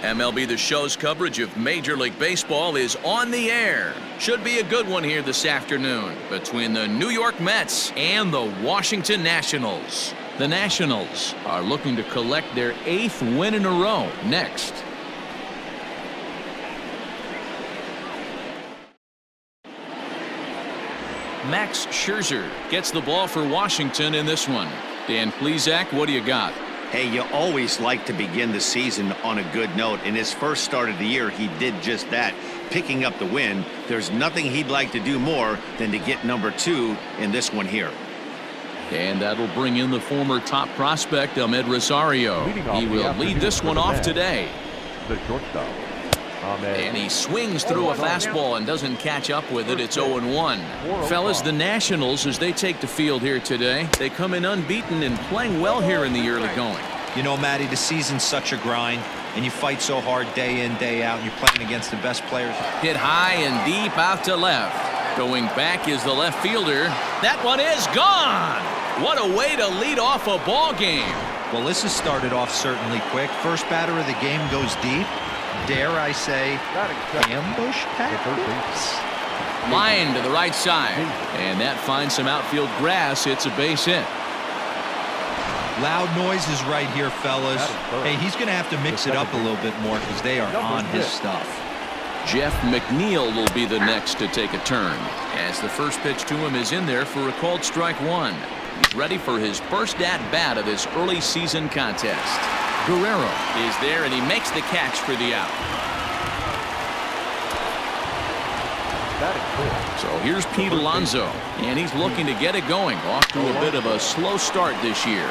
MLB The Show's coverage of Major League Baseball is on the air. Should be a good one here this afternoon between the New York Mets and the Washington Nationals. The Nationals are looking to collect their 8th win in a row next. Max Scherzer gets the ball for Washington in this one. Dan Plesac, what do you got? Hey, you always like to begin the season on a good note. In his first start of the year, he did just that, picking up the win. There's nothing he'd like to do more than to get number 2 in this one here. And that'll bring in the former top prospect, Ahmed Rosario. He will lead this one off today. The shortstop. And he swings through a fastball and doesn't catch up with it. It's 0-1. Fellas, the Nationals, as they take the field here today, they come in unbeaten and playing well here in the early going. You know, Matty, the season's such a grind, and you fight so hard day in, day out, and you're playing against the best players. Hit high and deep out to left. Going back is the left fielder. That one is gone. What a way to lead off a ball game. Well, this has started off certainly quick. First batter of the game goes deep. Dare I say, ambush tactics? Line to the right side, and that finds some outfield grass. It's a base hit. Loud noises right here, fellas. Hey, he's going to have to mix it up a little bit more because they are on his stuff. Jeff McNeil will be the next to take a turn, as the first pitch to him is in there for a called strike 1. He's ready for his first at-bat of this early season contest. Guerrero is there, and he makes the catch for the out. So here's Pete Alonso, and he's looking to get it going. Off to a bit of a slow start this year.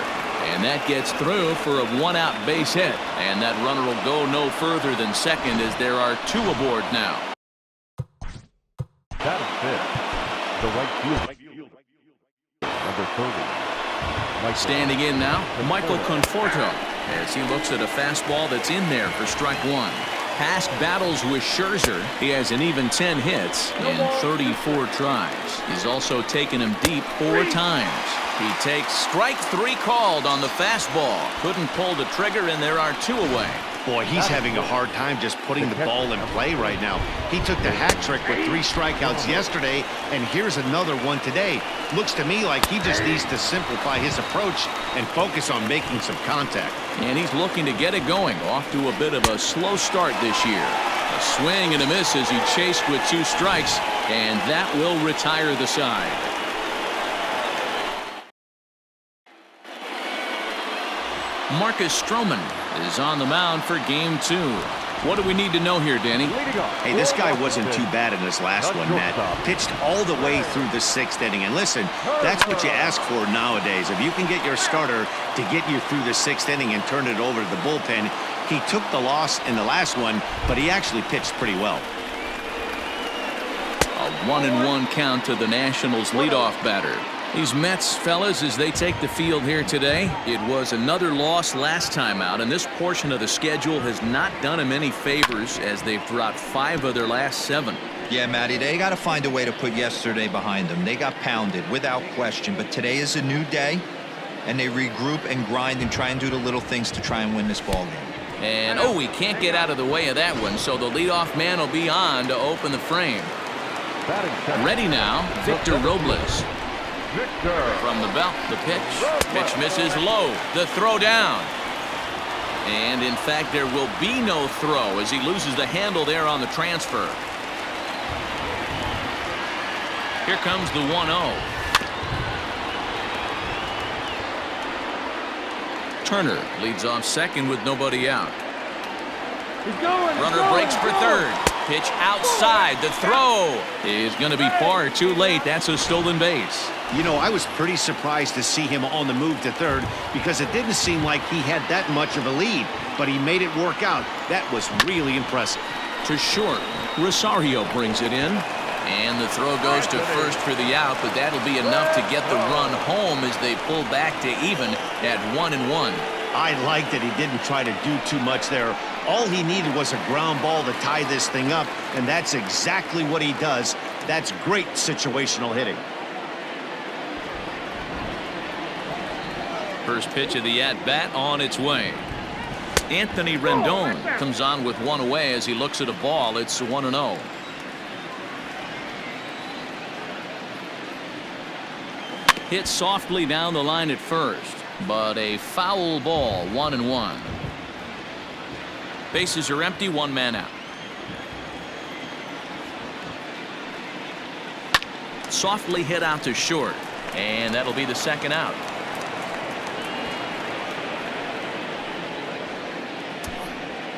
And that gets through for a 1-out base hit. And that runner will go no further than second as there are 2 aboard now. That is it. The right field. Number 30. Standing in now, Michael Conforto, as he looks at a fastball that's in there for strike 1. Past battles with Scherzer, he has an even 10 hits in 34 tries. He's also taken him deep 4 times. He takes strike 3 called on the fastball. Couldn't pull the trigger, and there are 2 away. Boy, he's having a hard time just putting the ball in play right now. He took the hat trick with 3 strikeouts yesterday, and here's another one today. Looks to me like he just needs to simplify his approach and focus on making some contact. And he's looking to get it going. Off to a bit of a slow start this year. A swing and a miss as he chased with 2 strikes, and that will retire the side. Marcus Stroman is on the mound for game 2. What do we need to know here, Danny? Hey, this guy wasn't too bad in his last one, Matt. Pitched all the way through the 6th inning. And listen, that's what you ask for nowadays. If you can get your starter to get you through the 6th inning and turn it over to the bullpen. He took the loss in the last one, but he actually pitched pretty well. A 1-1 count to the Nationals leadoff batter. These Mets, fellas, as they take the field here today, it was another loss last time out, and this portion of the schedule has not done them any favors as they've dropped 5 of their last 7. Yeah, Matty, they got to find a way to put yesterday behind them. They got pounded without question, but today is a new day, and they regroup and grind and try and do the little things to try and win this ball game. And, oh, he can't get out of the way of that one, so the leadoff man will be on to open the frame. Ready now, Victor Robles. From the belt, the pitch. Pitch misses low. The throw down. And, in fact, there will be no throw as he loses the handle there on the transfer. Here comes the 1-0. Turner leads off second with nobody out. Runner breaks for third. Pitch outside. The throw is going to be far too late. That's a stolen base. You know, I was pretty surprised to see him on the move to third because it didn't seem like he had that much of a lead, but he made it work out. That was really impressive. To short, Rosario brings it in, and the throw goes to first for the out, but that'll be enough to get the run home as they pull back to even at 1-1. I like that he didn't try to do too much there. All he needed was a ground ball to tie this thing up, and that's exactly what he does. That's great situational hitting. First pitch of the at-bat on its way. Anthony Rendon comes on with one away as he looks at a ball. It's 1-0. Hit softly down the line at first, but a foul ball, 1-1. Bases are empty, one man out. Softly hit out to short, and that'll be the second out.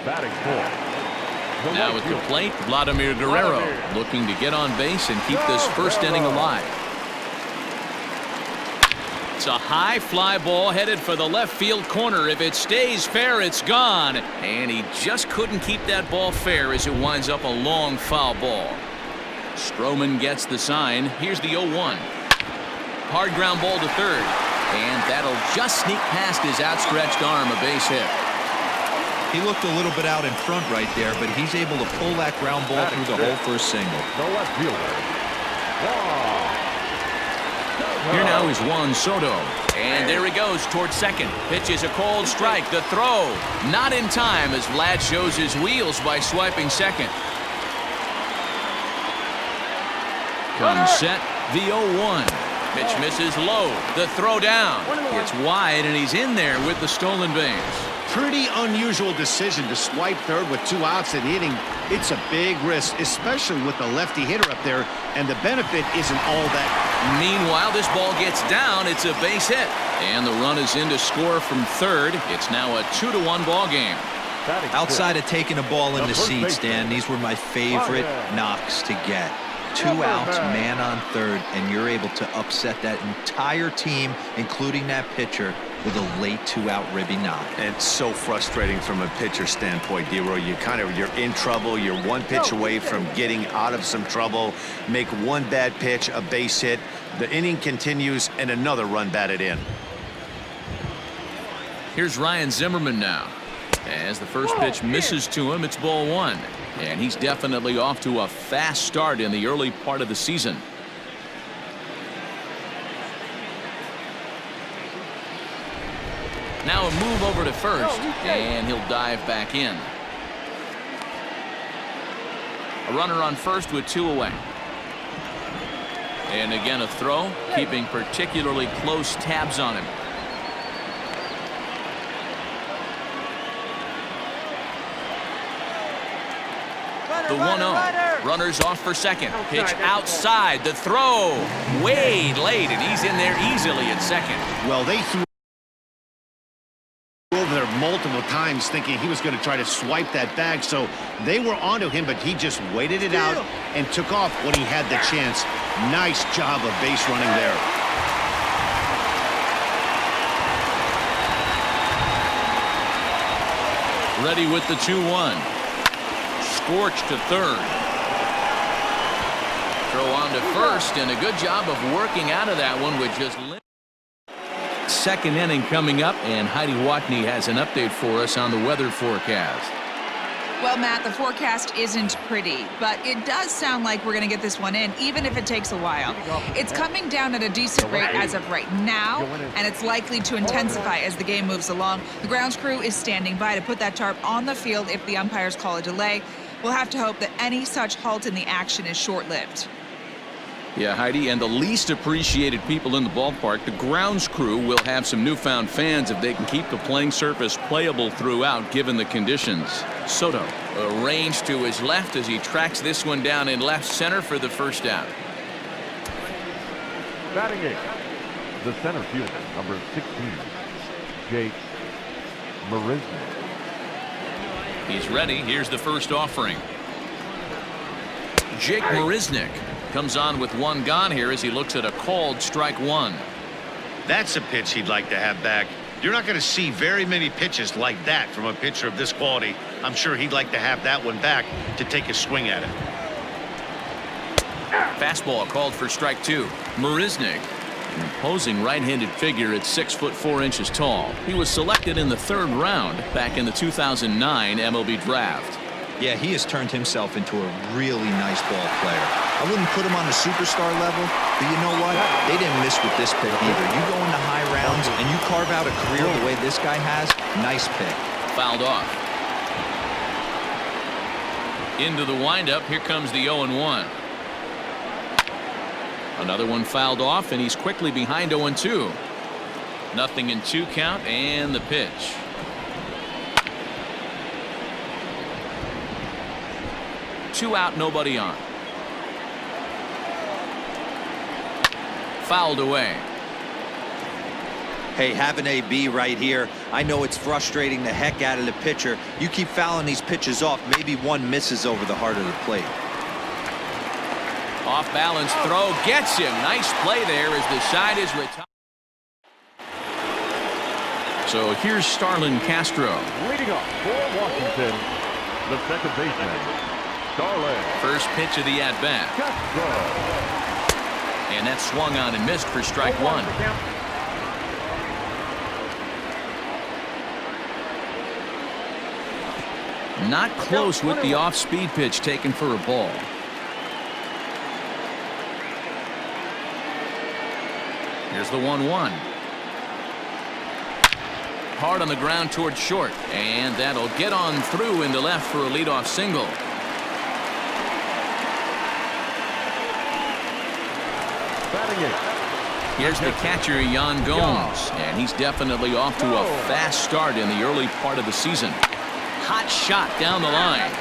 Batting fourth. Now at the plate, Vladimir Guerrero looking to get on base and keep this first inning alive. It's a high fly ball headed for the left field corner. If it stays fair, it's gone. And he just couldn't keep that ball fair as it winds up a long foul ball. Stroman gets the sign. Here's the 0-1. Hard ground ball to third. And that'll just sneak past his outstretched arm, a base hit. He looked a little bit out in front right there, but he's able to pull that ground ball through the hole for a single. The left fielder. Here now is Juan Soto. And there he goes towards second. Pitch is a cold strike. The throw not in time as Vlad shows his wheels by swiping second. Comes set. The 0-1. Pitch misses low. The throw down. It's wide and he's in there with the stolen base. Pretty unusual decision to swipe third with 2 outs in the inning. It's a big risk, especially with the lefty hitter up there, and the benefit isn't all that. Meanwhile, this ball gets down. It's a base hit. And the run is in to score from third. It's now a 2-1 ball game. Outside of taking a ball in the seats, Dan, these were my favorite knocks to get. 2 outs, man on third, and you're able to upset that entire team, including that pitcher, with a late 2-out ribby knock. And so frustrating from a pitcher standpoint, D-Roy. You're in trouble. You're one pitch away from getting out of some trouble. Make one bad pitch, a base hit. The inning continues, and another run batted in. Here's Ryan Zimmerman now. As the first pitch misses to him, it's ball 1. And he's definitely off to a fast start in the early part of the season. Now a move over to first, and he'll dive back in. A runner on first with 2 away. And again a throw, keeping particularly close tabs on him. The 1-0. Runners off for second. Pitch outside. The throw way late, and he's in there easily at second. Well, they threw over there multiple times thinking he was going to try to swipe that bag, so they were onto him, but he just waited it out and took off when he had the chance. Nice job of base running there. Ready with the 2-1. Scorched to third. Throw on to first, and a good job of working out of that one with just second inning coming up, and Heidi Watney has an update for us on the weather forecast. Well, Matt, the forecast isn't pretty, but it does sound like we're going to get this one in, even if it takes a while. It's coming down at a decent rate as of right now, and it's likely to intensify as the game moves along. The grounds crew is standing by to put that tarp on the field if the umpires call a delay. We'll have to hope that any such halt in the action is short-lived. Yeah, Heidi, and the least appreciated people in the ballpark, the grounds crew, will have some newfound fans if they can keep the playing surface playable throughout given the conditions. Soto arranged to his left as he tracks this one down in left center for the first out. Batting eighth, the center fielder, number 16, Jake Marisnik. He's ready. Here's the first offering. Jake Marisnik comes on with one gone here as he looks at a called strike 1. That's a pitch he'd like to have back. You're not going to see very many pitches like that from a pitcher of this quality. I'm sure he'd like to have that one back to take a swing at it. Fastball called for strike 2. Marisnik, an imposing right-handed figure at 6'4" tall. He was selected in the 3rd round back in the 2009 MLB draft. Yeah, he has turned himself into a really nice ball player. I wouldn't put him on a superstar level, but you know what? They didn't miss with this pick either. You go into high rounds and you carve out a career the way this guy has, nice pick. Fouled off. Into the windup. Here comes the 0-1. Another one fouled off, and he's quickly behind 0-2. Nothing in 2 count, and the pitch. Two out, nobody on. Fouled away. Hey, have an AB right here. I know it's frustrating the heck out of the pitcher. You keep fouling these pitches off, maybe one misses over the heart of the plate. Off balance throw gets him. Nice play there as the side is retired. So here's Starlin Castro. Leading up for Washington, the second baseman, Starlin. First pitch of the at-bat. Castro. And that swung on and missed for strike one. Not close with the off-speed pitch taken for a ball. Here's the 1-1. Hard on the ground towards short, and that'll get on through into left for a leadoff single. Here's the catcher, Yan Gomes, and he's definitely off to a fast start in the early part of the season. Hot shot down the line.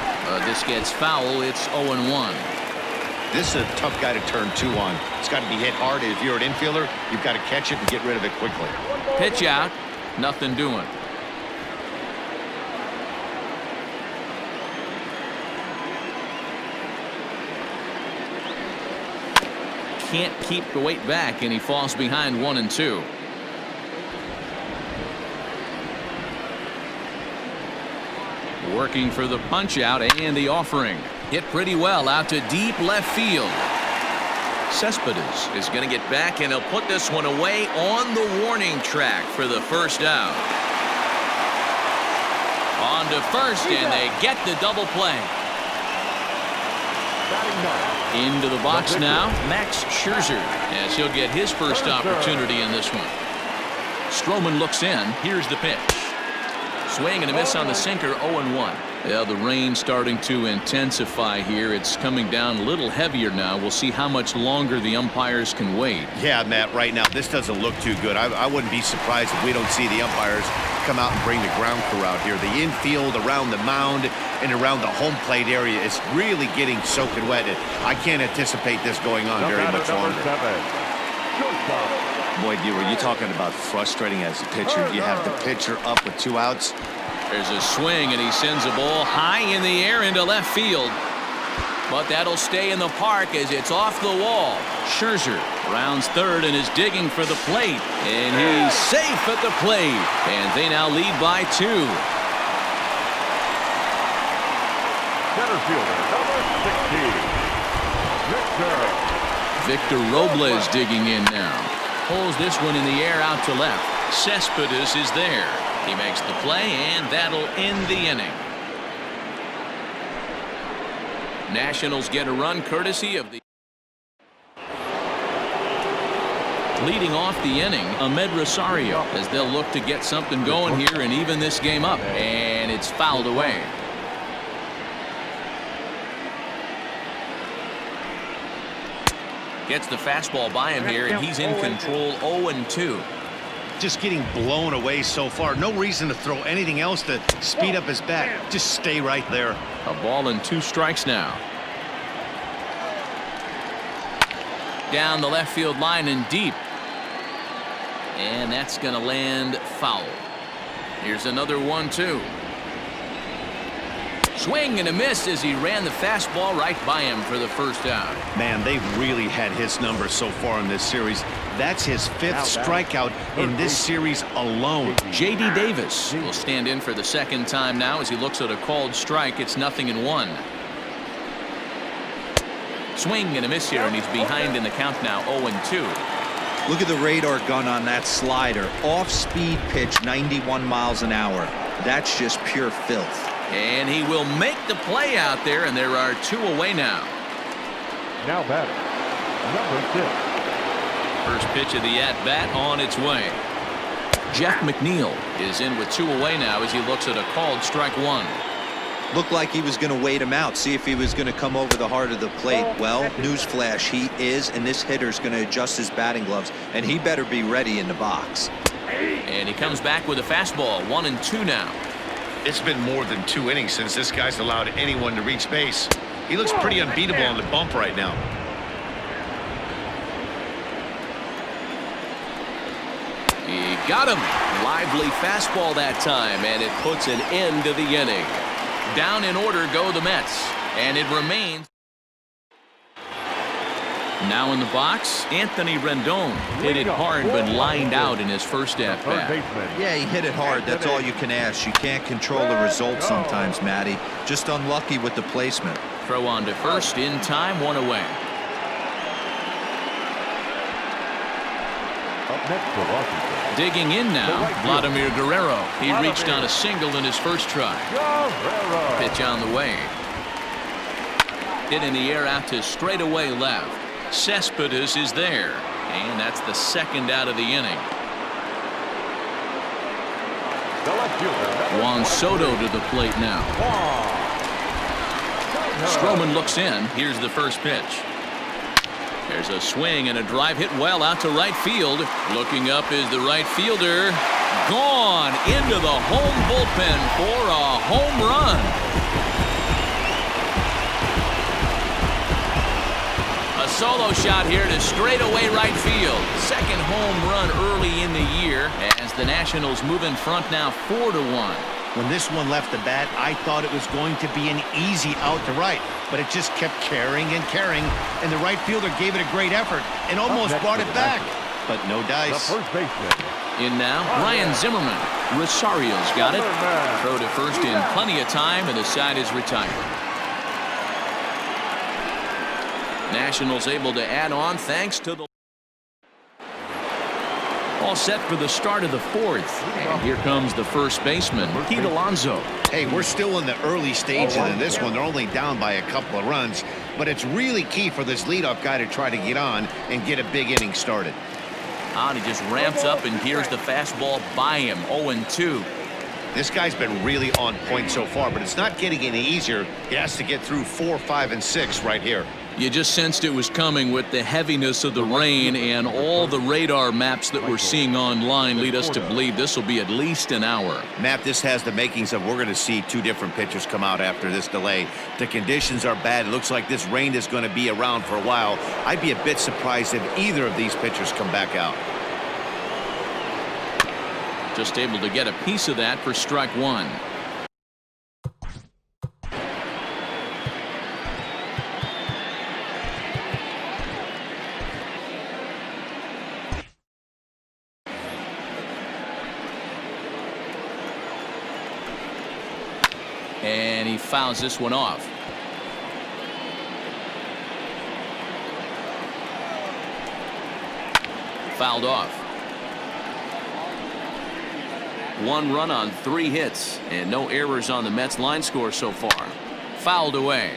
This gets foul. It's 0-1. This is a tough guy to turn 2 on. It's got to be hit hard. If you're an infielder, you've got to catch it and get rid of it quickly. Pitch out. Nothing doing. Can't keep the weight back, and he falls behind 1-2. Working for the punch out and the offering. Hit pretty well out to deep left field. Cespedes is going to get back, and he'll put this one away on the warning track for the first out. On to first, and they get the double play. Into the box now, Max Scherzer, as he'll get his first opportunity in this one. Stroman looks in. Here's the pitch. Swing and a miss on the sinker, 0-1. Yeah, the rain starting to intensify here. It's coming down a little heavier now. We'll see how much longer the umpires can wait. Yeah, Matt, right now, this doesn't look too good. I wouldn't be surprised if we don't see the umpires come out and bring the ground crew out here. The infield, around the mound, and around the home plate area is really getting soaking wet. I can't anticipate this going on very much longer. Boy, were you talking about frustrating as a pitcher? You have the pitcher up with 2 outs. There's a swing, and he sends a ball high in the air into left field. But that'll stay in the park as it's off the wall. Scherzer rounds third and is digging for the plate. And he's safe at the plate. And they now lead by 2. Center fielder, number 16, Victor Robles digging in now. Pulls this one in the air out to left. Cespedes is there. He makes the play, and that'll end the inning. Nationals get a run courtesy of the... Leading off the inning, Ahmed Rosario, as they'll look to get something going here and even this game up. And it's fouled away. Gets the fastball by him here, and he's in control, 0-2. Just getting blown away so far. No reason to throw anything else to speed up his bat. Just stay right there. A ball and 2 strikes now. Down the left field line and deep. And that's going to land foul. Here's another 1-2. Swing and a miss as he ran the fastball right by him for the first out. Man, they've really had his number so far in this series. That's his 5th strikeout in this series alone. J.D. Davis will stand in for the second time now as he looks at a called strike. It's 0-1. Swing and a miss here, and he's behind in the count now, 0-2. Look at the radar gun on that slider. Off-speed pitch, 91 miles an hour. That's just pure filth. And he will make the play out there, and there are 2 away now. now batting, number 6. First pitch of the at-bat on its way. Jeff McNeil is in with 2 away now as he looks at a called strike 1. Looked like he was going to wait him out, see if he was going to come over the heart of the plate. Well, newsflash, he is, and this hitter's going to adjust his batting gloves, and he better be ready in the box. And he comes back with a fastball, 1-2 now. It's been more than 2 innings since this guy's allowed anyone to reach base. He looks pretty unbeatable on the bump right now. He got him. Lively fastball that time, and it puts an end to the inning. Down in order go the Mets, and it remains. Now in the box, Anthony Rendon hit it hard but lined out in his first at-bat. Yeah, he hit it hard. That's all you can ask. You can't control the result sometimes, Matty. Just unlucky with the placement. Throw on to first in time, 1 away. Up next for Washington. Digging in now, Vladimir Guerrero. He reached on a single in his first try. Pitch on the way. Hit in the air out to straightaway left. Cespedes is there, and that's the second out of the inning. Juan Soto to the plate now. Stroman looks in. Here's the first pitch. There's a swing and a drive hit well out to right field. Looking up is the right fielder. Gone into the home bullpen for a home run. A solo shot here to straightaway right field. Second home run early in the year as the Nationals move in front now 4-1. When this one left the bat, I thought it was going to be an easy out to right, but it just kept carrying and carrying, and the right fielder gave it a great effort and almost brought it back. But no dice. The first baseman. In now, Ryan Zimmerman. Rosario's got it. Throw to first in plenty of time, and the side is retired. Nationals able to add on thanks to the... All set for the start of the 4th. And here comes the first baseman, Pete Alonso. Hey, we're still in the early stages of this one. They're only down by a couple of runs, but it's really key for this leadoff guy to try to get on and get a big inning started. He just ramps up and gears the fastball by him, 0-2. This guy's been really on point so far, but it's not getting any easier. He has to get through 4, 5, and 6 right here. You just sensed it was coming with the heaviness of the rain, and all the radar maps that we're seeing online lead us to believe this will be at least an hour. Matt, this has the makings of we're going to see 2 different pitchers come out after this delay. The conditions are bad. It looks like this rain is going to be around for a while. I'd be a bit surprised if either of these pitchers come back out. Just able to get a piece of that for strike 1. And he fouls this one off. Fouled off. 1 run on 3 hits and no errors on the Mets line score so far. Fouled away.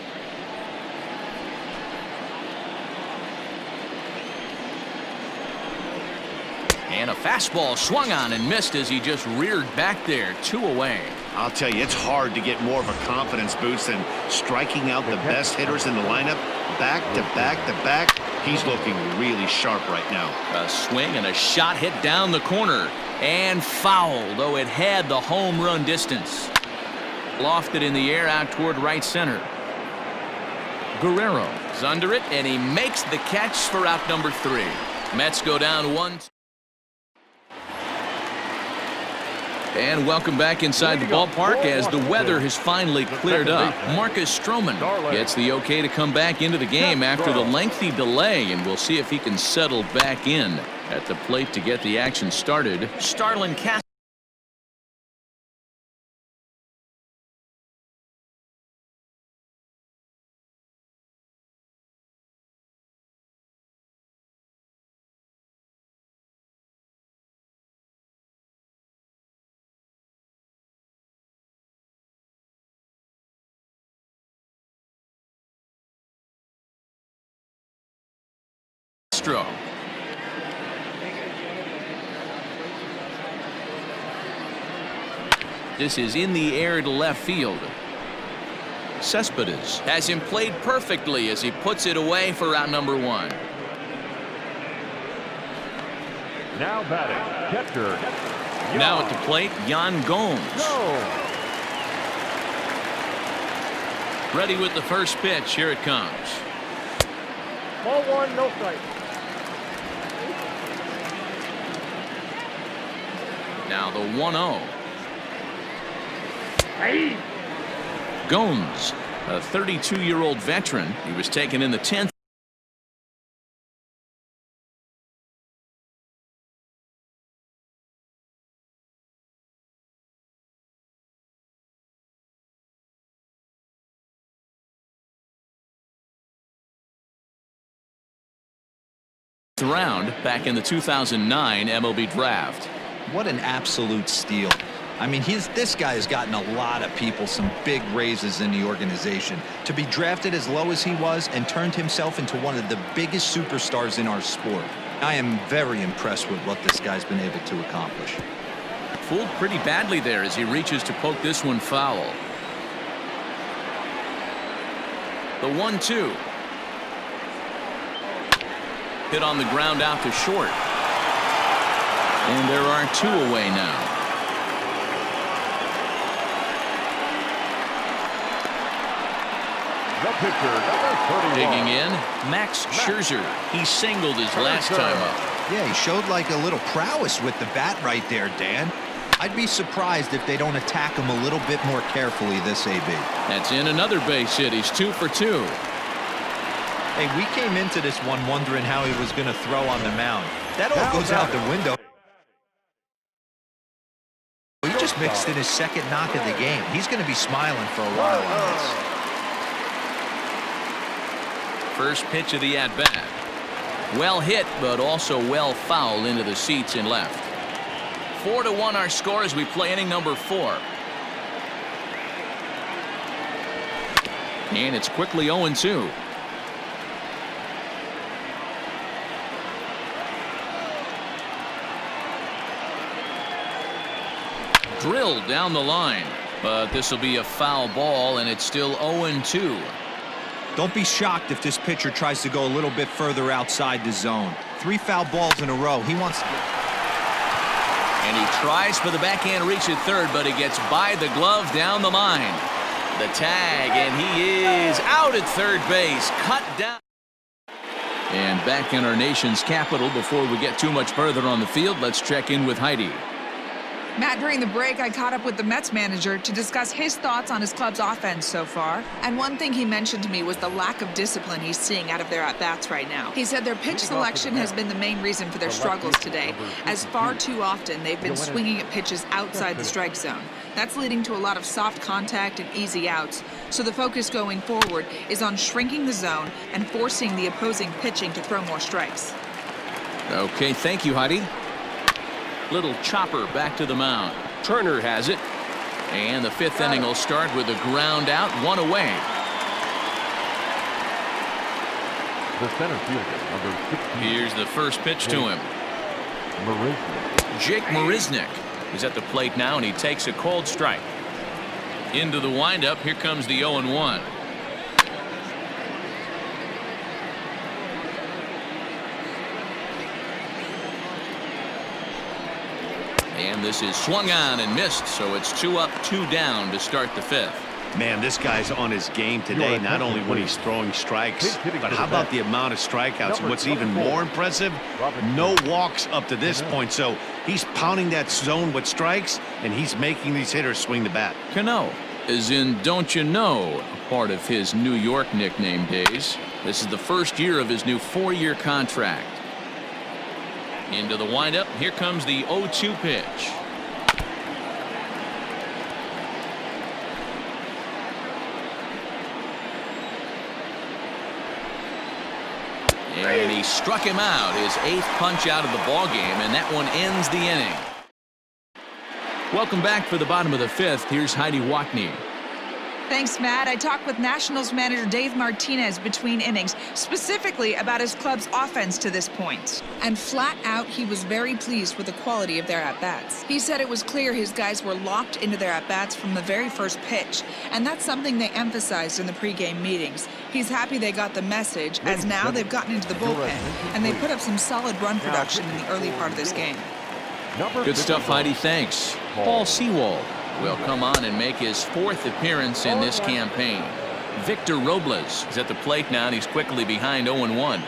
And a fastball swung on and missed as he just reared back there. 2 away. I'll tell you, it's hard to get more of a confidence boost than striking out the best hitters in the lineup. Back to back to back. He's looking really sharp right now. A swing and a shot hit down the corner. And foul, though it had the home run distance. Lofted in the air out toward right center. Guerrero is under it, and he makes the catch for out number 3. Mets go down 1. And welcome back inside the ballpark as the weather has finally cleared up. Marcus Stroman gets the okay to come back into the game after the lengthy delay, and we'll see if he can settle back in at the plate to get the action started. Starlin Castro. This is in the air to left field. Cespedes has him played perfectly as he puts it away for out number 1. Now batting, catcher. Now at the plate, Yan Gomes. Ready with the first pitch. Here it comes. Ball 1, no strike. Now the 1-0. Hey. Gomes, a 32-year-old veteran. He was taken in the 10th. Round back in the 2009 MLB draft. What an absolute steal. I mean, this guy has gotten a lot of people some big raises in the organization. To be drafted as low as he was and turned himself into one of the biggest superstars in our sport. I am very impressed with what this guy's been able to accomplish. Fooled pretty badly there as he reaches to poke this one foul. The 1-2. Hit on the ground out to short. And there are 2 away now. The pitcher, number 31. Digging in, Max Scherzer. He singled his last time up. Yeah, he showed like a little prowess with the bat right there, Dan. I'd be surprised if they don't attack him a little bit more carefully this AB. That's in another base hit. He's 2 for 2. Hey, we came into this one wondering how he was going to throw on the mound. That all goes out the window. He just mixed in his second knock of the game. He's going to be smiling for a while on this. First pitch of the at-bat. Well hit, but also well fouled into the seats and left. 4-1 our score as we play inning number 4. And it's quickly 0-2. Drilled down the line, but this will be a foul ball, and it's still 0-2. Don't be shocked if this pitcher tries to go a little bit further outside the zone. 3 foul balls in a row. He wants to... And he tries for the backhand reach at third, but he gets by the glove down the line. The tag, and he is out at third base, cut down. And back in our nation's capital, before we get too much further on the field, let's check in with Heidi. Matt, during the break, I caught up with the Mets manager to discuss his thoughts on his club's offense so far. And one thing he mentioned to me was the lack of discipline he's seeing out of their at-bats right now. He said their pitch selection has been the main reason for their struggles today, as far too often they've been swinging at pitches outside the strike zone. That's leading to a lot of soft contact and easy outs. So the focus going forward is on shrinking the zone and forcing the opposing pitching to throw more strikes. Okay, thank you, Heidi. Little chopper back to the mound. Turner has it. And the 5th inning will start with a ground out, 1 away. The center fielder, number 16. Here's the first pitch to him. Jake Marisnick is at the plate now, and he takes a cold strike. Into the windup, here comes the 0-1. And this is swung on and missed, so it's 2 up, 2 down to start the 5th. Man, this guy's on his game today, not only when he's throwing strikes, but how about the amount of strikeouts? And what's even more impressive, no walks up to this point. So he's pounding that zone with strikes, and he's making these hitters swing the bat. Cano, as in don't you know, part of his New York nickname days. This is the first year of his new 4-year contract. Into the windup, here comes the 0-2 pitch. And he struck him out, his 8th punch out of the ball game, and that one ends the inning. Welcome back for the bottom of the 5th. Here's Heidi Wackney. Thanks, Matt. I talked with Nationals manager Dave Martinez between innings, specifically about his club's offense to this point. And flat out, he was very pleased with the quality of their at-bats. He said it was clear his guys were locked into their at-bats from the very first pitch, and that's something they emphasized in the pregame meetings. He's happy they got the message, as now they've gotten into the bullpen, and they put up some solid run production in the early part of this game. Good stuff, Heidi. Thanks. Paul Sewald will come on and make his 4th appearance in this campaign. Victor Robles is at the plate now, and he's quickly behind 0-1.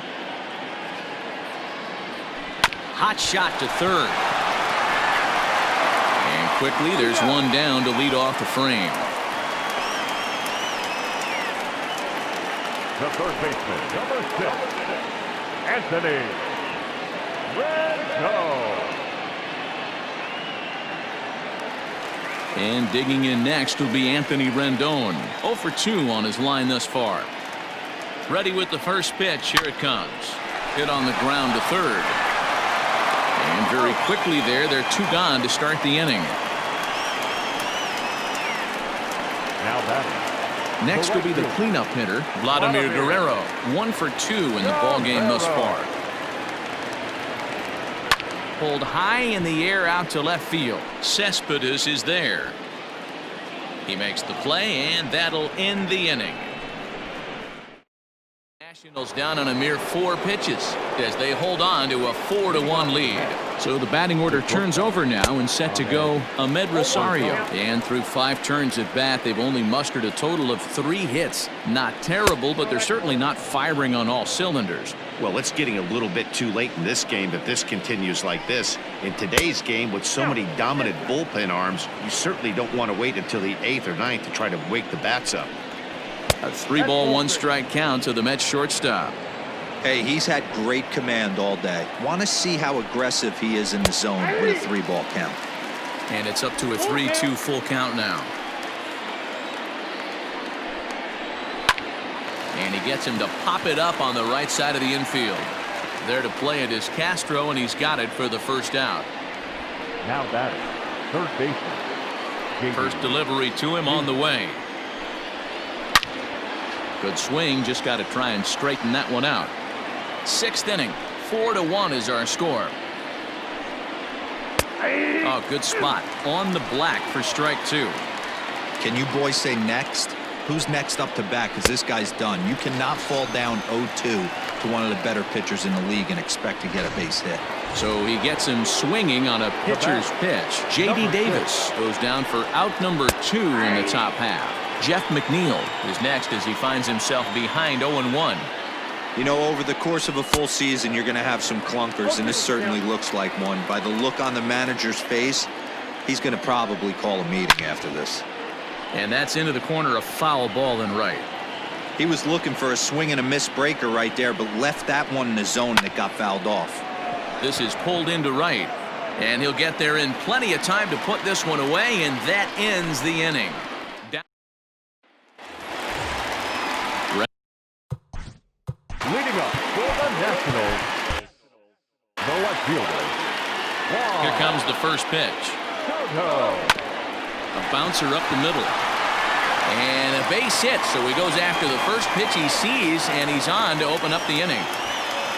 Hot shot to third. And quickly, there's one down to lead off the frame. The third baseman, number 6, Anthony Rendon. And digging in next will be Anthony Rendon. 0 for 2 on his line thus far. Ready with the first pitch. Here it comes. Hit on the ground to third. And very quickly there, they're 2 gone to start the inning. Now batting. Next will be the cleanup hitter, Vladimir Guerrero. 1 for 2 in the ballgame thus far. Pulled high in the air out to left field. Cespedes is there. He makes the play, and that'll end the inning. Nationals down on a mere 4 pitches as they hold on to a 4-1 lead. So the batting order turns over now and set to go Ahmed Rosario. And through 5 turns at bat, they've only mustered a total of 3 hits. Not terrible, but they're certainly not firing on all cylinders. Well, it's getting a little bit too late in this game if this continues like this. In today's game, with so many dominant bullpen arms, you certainly don't want to wait until the 8th or 9th to try to wake the bats up. A 3-ball, 1-strike count to the Mets shortstop. Hey, he's had great command all day. Want to see how aggressive he is in the zone with a 3-ball count. And it's up to a 3-2 full count now. And he gets him to pop it up on the right side of the infield. There to play it is Castro, and he's got it for the first out. Now batting. Third baseman. First delivery to him on the way. Good swing, just got to try and straighten that one out. 6th inning, 4-1 is our score. Oh, good spot on the black for strike 2. Can you boys say next? Who's next up to bat? Because this guy's done. You cannot fall down 0-2 to one of the better pitchers in the league and expect to get a base hit. So he gets him swinging on a pitcher's pitch. J.D. Davis goes down for out number 2 in the top half. Jeff McNeil is next as he finds himself behind 0-1. You know, over the course of a full season, you're going to have some clunkers, and this certainly looks like one. By the look on the manager's face, he's going to probably call a meeting after this. And that's into the corner, a foul ball and right. He was looking for a swing and a miss breaker right there, but left that one in the zone and it got fouled off. This is pulled into right, and he'll get there in plenty of time to put this one away, and that ends the inning. Leading up for the Nationals, the left fielder. Here comes the first pitch. A bouncer up the middle. And a base hit, so he goes after the first pitch he sees, and he's on to open up the inning.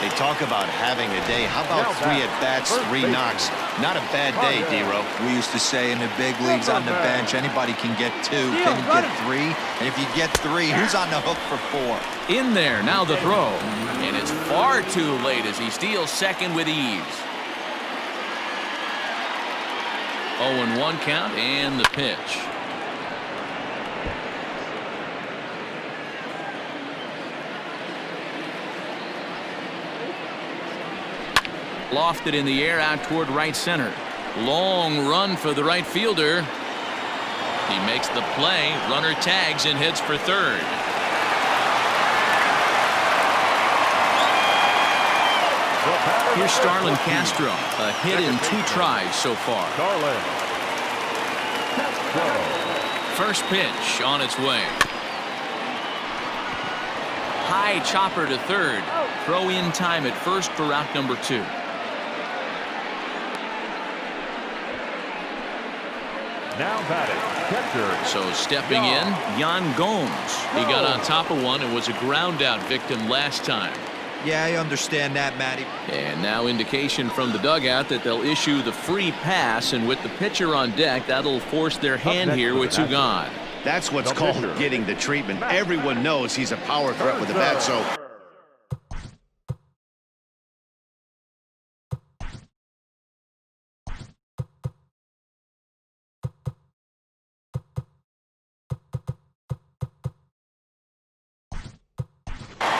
They talk about having a day. How about 3 at-bats, 3 knocks? Not a bad day, D-Row. We used to say in the big leagues on the bench, anybody can get 2. Can you get 3? And if you get 3, who's on the hook for 4? In there, now the throw. And it's far too late as he steals second with ease. 0-1 count and the pitch. Lofted in the air out toward right center. Long run for the right fielder. He makes the play. Runner tags and hits for third. Here's Starlin Castro. A hit in 2 tries so far. First pitch on its way. High chopper to third. Throw in time at first for out number 2. Now batting, catcher. So stepping in, Yan Gomes. He got on top of one and was a ground out victim last time. Yeah, I understand that, Matty. And now indication from the dugout that they'll issue the free pass, and with the pitcher on deck, that'll force their hand here with two gone. That's what's called getting the treatment. Everyone knows he's a power threat with the bat, so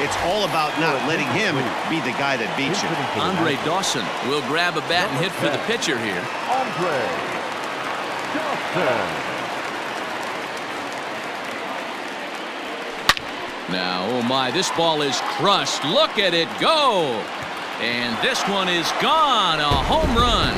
it's all about not letting him be the guy that beats you. Andre Dawson will grab a bat and hit for the pitcher here. Andre Dawson. Now, oh my, this ball is crushed. Look at it go. And this one is gone. A home run.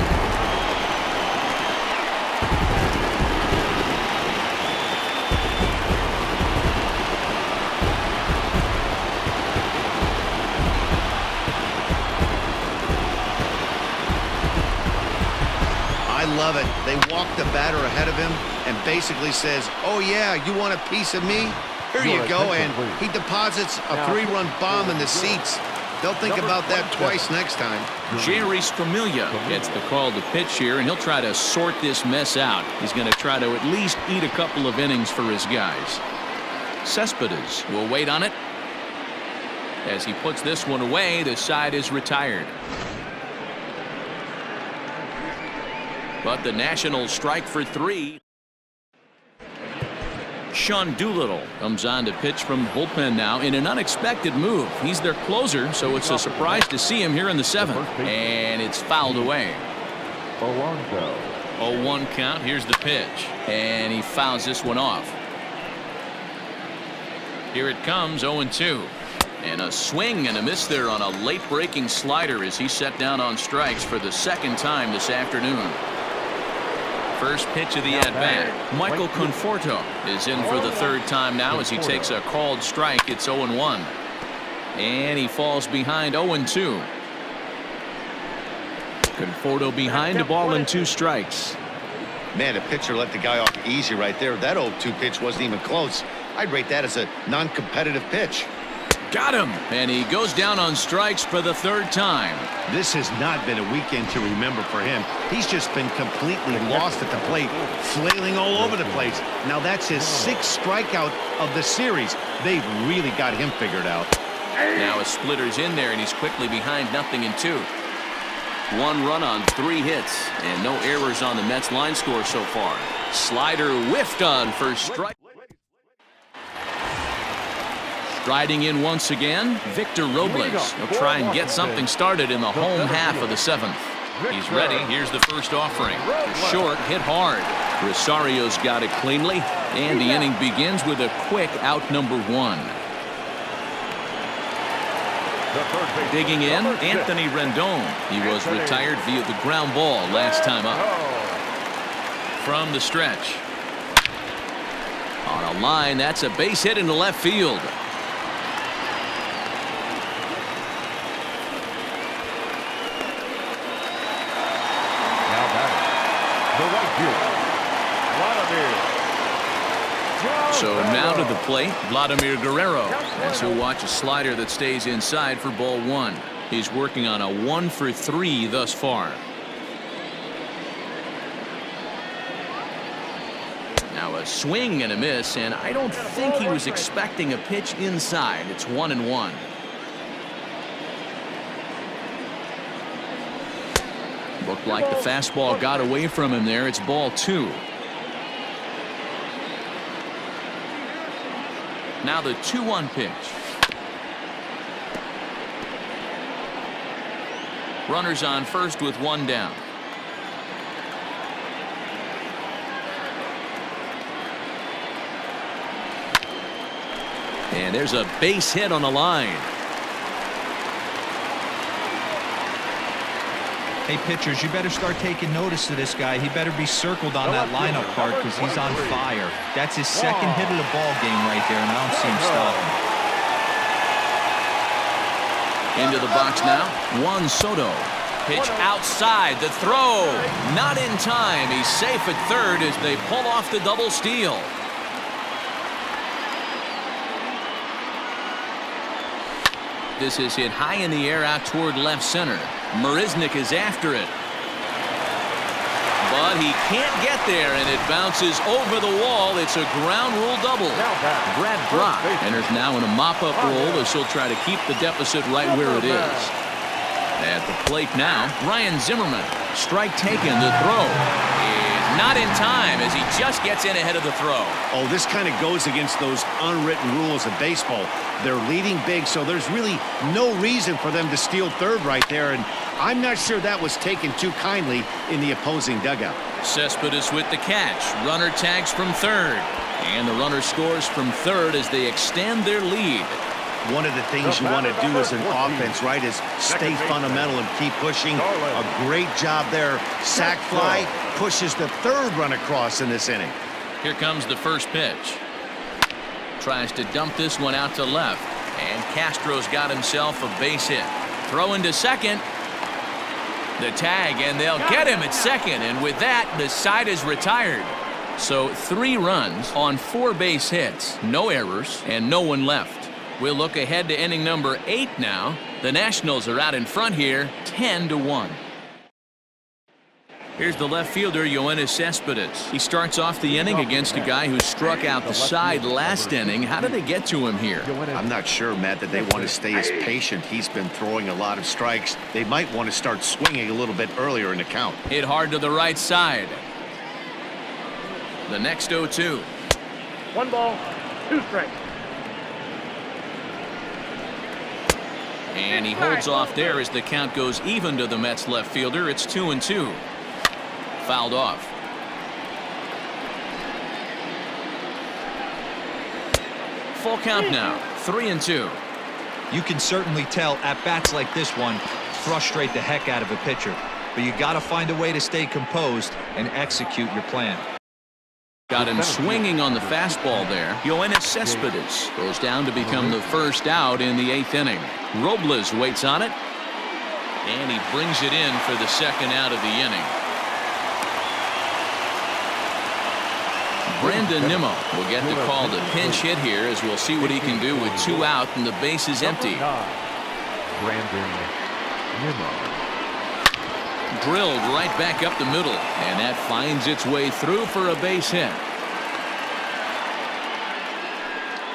I love it. They walk the batter ahead of him and basically says, oh yeah, you want a piece of me? Here you go, and he deposits a 3-run bomb in the seats. They'll think about that twice next time. Jerry's Familia gets the call to pitch here, and he'll try to sort this mess out. He's going to try to at least eat a couple of innings for his guys. Cespedes will wait on it. As he puts this one away, the side is retired. But the Nationals strike for 3. Sean Doolittle comes on to pitch from the bullpen now in an unexpected move. He's their closer, so it's a surprise to see him here in the 7th. And it's fouled away. 0-1 count. Here's the pitch. And he fouls this one off. Here it comes, 0-2. And a swing and a miss there on a late breaking slider as he set down on strikes for the second time this afternoon. First pitch of the at-bat. Michael Conforto is in for the third time now as he takes a called strike. It's 0-1. And he falls behind 0-2. Conforto behind a ball and 2 strikes. Man, the pitcher let the guy off easy right there. That 0-2 pitch wasn't even close. I'd rate that as a non-competitive pitch. Got him. And he goes down on strikes for the third time. This has not been a weekend to remember for him. He's just been completely lost at the plate, flailing all over the place. Now that's his 6th strikeout of the series. They've really got him figured out. Now a splitter's in there, and he's quickly behind 0-2. 1 run on 3 hits, and no errors on the Mets line score so far. Slider whiffed on for strike. Striding in once again, Victor Robles. He'll try and get something started in the home half of the 7th. He's ready. Here's the first offering. Short, hit hard. Rosario's got it cleanly, and the inning begins with a quick out number 1. Digging in, Anthony Rendon. He was retired via the ground ball last time up. From the stretch. On a line, that's a base hit into left field. So now to the plate, Vladimir Guerrero, as he'll watch a slider that stays inside for ball 1. He's working on a 1-for-3 thus far. Now a swing and a miss, and I don't think he was expecting a pitch inside. It's 1-1. Looked like the fastball got away from him there. It's ball 2. Now the 2-1 pitch. Runners on first with 1 down. And there's a base hit on the line. Hey, pitchers, you better start taking notice of this guy. He better be circled on that lineup card because he's on fire. That's his 2nd hit of the ball game right there, and I don't see him stopping. Into the box now, Juan Soto. Pitch outside. The throw. Not in time. He's safe at third as they pull off the double steal. This is hit high in the air out toward left center. Marisnick is after it. But he can't get there, and it bounces over the wall. It's a ground rule double. Brad Brock enters now in a mop-up role as he'll try to keep the deficit right where it is. At the plate now, Ryan Zimmerman. Strike taken. The throw is not in time as he just gets in ahead of the throw. Oh, this kind of goes against those unwritten rules of baseball. They're leading big, so there's really no reason for them to steal third right there, and I'm not sure that was taken too kindly in the opposing dugout. Cespedes with the catch. Runner tags from third. And the runner scores from third as they extend their lead. One of the things you want to do as an offense, right, is stay fundamental and keep pushing. A great job there. Sac fly pushes the third run across in this inning. Here comes the first pitch. Tries to dump this one out to left. And Castro's got himself a base hit. Throw into second. The tag, and they'll get him at second. And with that, the side is retired. So 3 runs on 4 base hits. No errors, and no one left. We'll look ahead to inning number 8 now. The Nationals are out in front here, 10-1. Here's the left fielder, Yoenis Cespedes. He starts off the inning against a guy who struck out the side last inning. How did they get to him here? I'm not sure, Matt, that they want to stay as patient. He's been throwing a lot of strikes. They might want to start swinging a little bit earlier in the count. Hit hard to the right side. The next 0-2. 1 ball, 2 strikes. And he holds off there as the count goes even to the Mets left fielder. It's 2-2. Fouled off. Full count now. 3-2. You can certainly tell at bats like this one frustrate the heck out of a pitcher. But you got to find a way to stay composed and execute your plan. Got him swinging on the fastball there. Yoenis Cespedes goes down to become the first out in the 8th inning. Robles waits on it. And he brings it in for the second out of the inning. Brandon Nimmo will get the call to pinch hit here as we'll see what he can do with 2 out and the base is empty. Brandon Nimmo. Drilled right back up the middle, and that finds its way through for a base hit.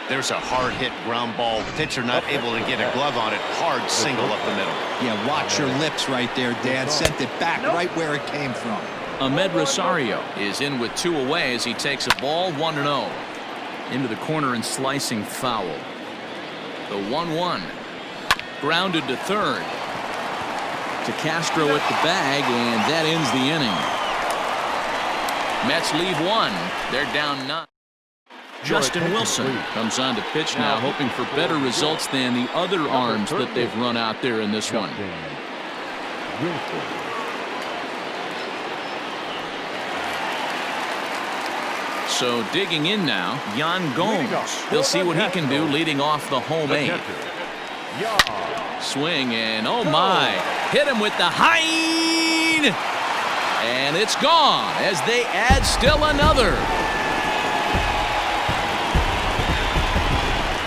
There's a hard hit ground ball. Pitcher not able to get a glove on it. Hard single up the middle. Yeah, watch your lips right there, Dad. Sent it back right where it came from. Ahmed Rosario is in with 2 away as he takes a ball 1-0. Into the corner and slicing foul. The 1-1. Grounded to third. To Castro at the bag, and that ends the inning. Mets leave 1. They're down 9. Justin Wilson comes on to pitch now, hoping for better results than the other arms that they've run out there in this one. So digging in now, Yan Gomes. He'll see what he can do leading off the home 8. Swing and oh my, hit him with the hind, and it's gone as they add still another.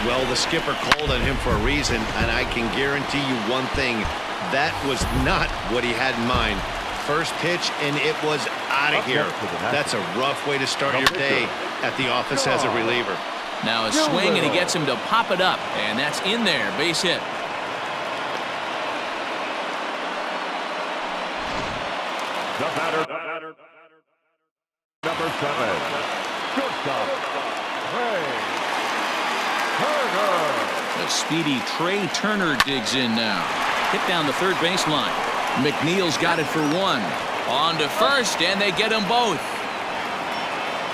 Well, the skipper called on him for a reason, and I can guarantee you one thing, that was not what he had in mind. First pitch, and it was out of here. That's a rough way to start your day at the office as a reliever. Now a swing, and he gets him to pop it up, and that's in there, base hit. The batter, number 7, shortstop, Turner. The speedy Trey Turner digs in now. Hit down the third baseline. McNeil's got it for 1. On to first, and they get them both.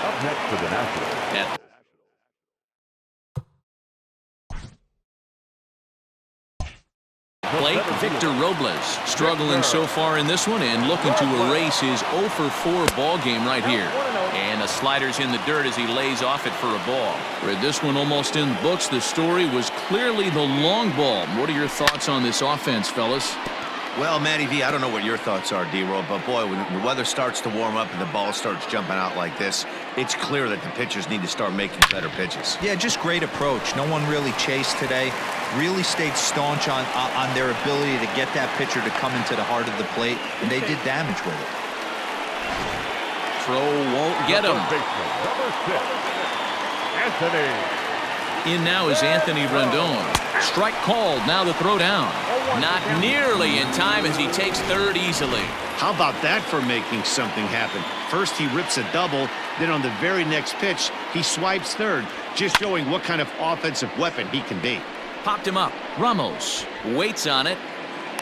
Up next for the Nationals. Plate, Victor Robles struggling so far in this one and looking to erase his 0-for-4 ball game right here. And the slider's in the dirt as he lays off it for a ball. Read this one almost in the books. The story was clearly the long ball. What are your thoughts on this offense, fellas? Well, Matty V, I don't know what your thoughts are, D-Roll, but boy, when the weather starts to warm up and the ball starts jumping out like this, it's clear that the pitchers need to start making better pitches. Yeah, just great approach. No one really chased today. Really stayed staunch on their ability to get that pitcher to come into the heart of the plate, and they did damage with it. Throw won't get him. Number 6, Anthony. In now is Anthony Rendon. Strike called. Now the throw down. Not nearly in time as he takes third easily. How about that for making something happen? First he rips a double, then on the very next pitch, he swipes third, just showing what kind of offensive weapon he can be. Popped him up. Ramos waits on it,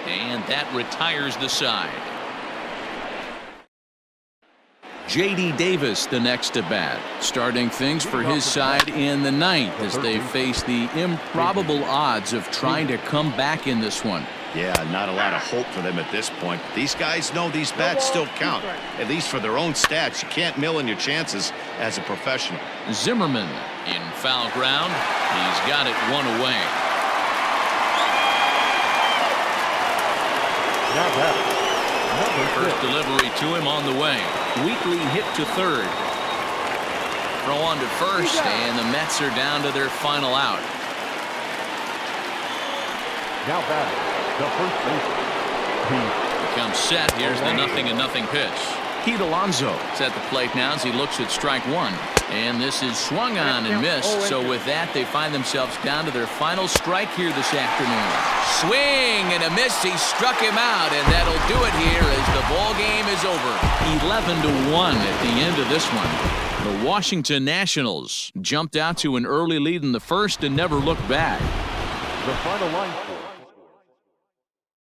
and that retires the side. J.D. Davis the next to bat, starting things for his side in the ninth as they face the improbable odds of trying to come back in this one. Yeah, not a lot of hope for them at this point. These guys know these bats still count, at least for their own stats. You can't mill in your chances as a professional. Zimmerman in foul ground. He's got it one away. Now batting, number 6. First delivery to him on the way. Weekly hit to third. Throw on to first, and the Mets are down to their final out. Now batting, the first baseman, Pete. Becomes set. Here's the 0-0 pitch. Pete Alonso is at the plate now as he looks at strike one. And this is swung on and missed. So with that, they find themselves down to their final strike here this afternoon. Swing and a miss. He struck him out, and that'll do it here as the ball game is over. 11-1 at the end of this one. The Washington Nationals jumped out to an early lead in the first and never looked back. The final line.